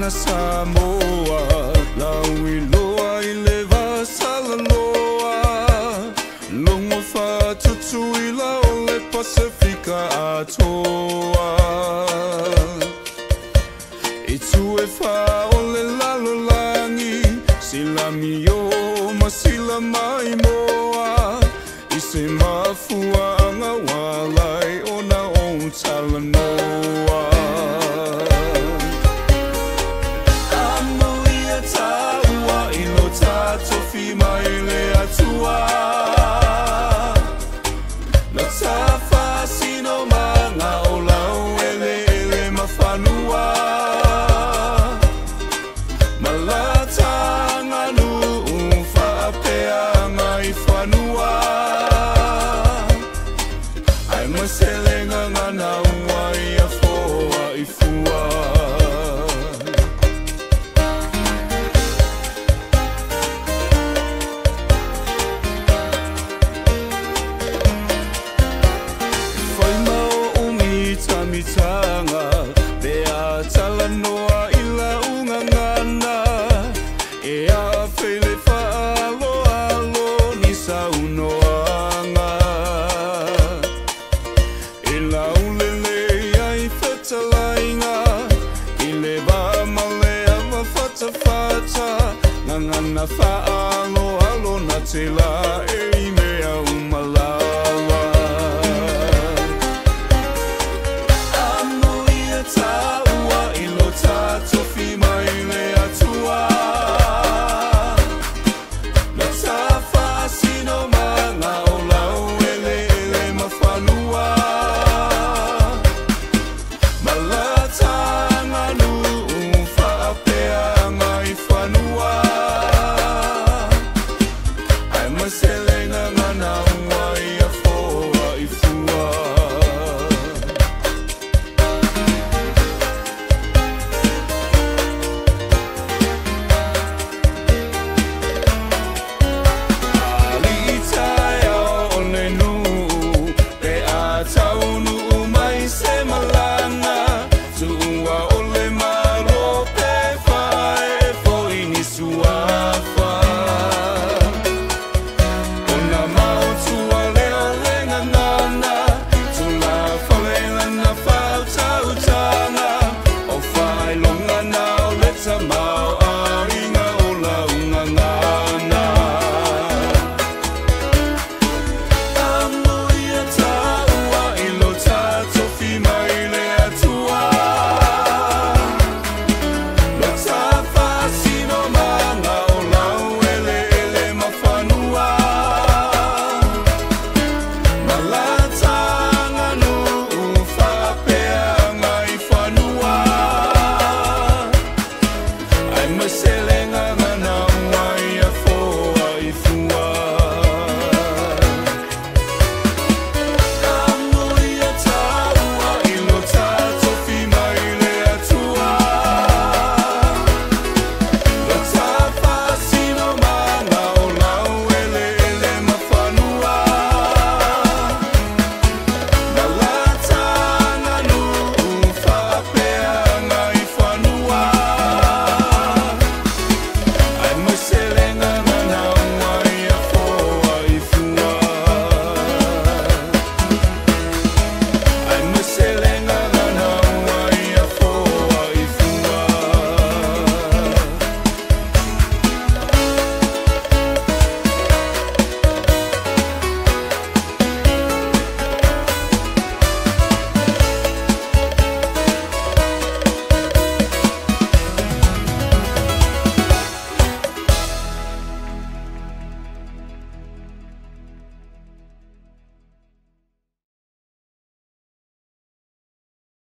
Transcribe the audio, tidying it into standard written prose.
na Samoa lawi loa I le vasala loa longo fatutu I la o le Pasifika atoa I tue fa o le lalolangi silami o masila mai moa I se mafua anga walai o na o talanoa Tofi mai le atua na tafa sino manga o lau ele mafanua malata nganu fa pea ngai fanua ai maselenga ngana wai a foa I fua Mitanga Bea talanoa I la ungangana E a fele falo alo ni saunoanga E la ulele ai fetalainga I le ba malea ma fata fata Ngangana fa alo alo na te la e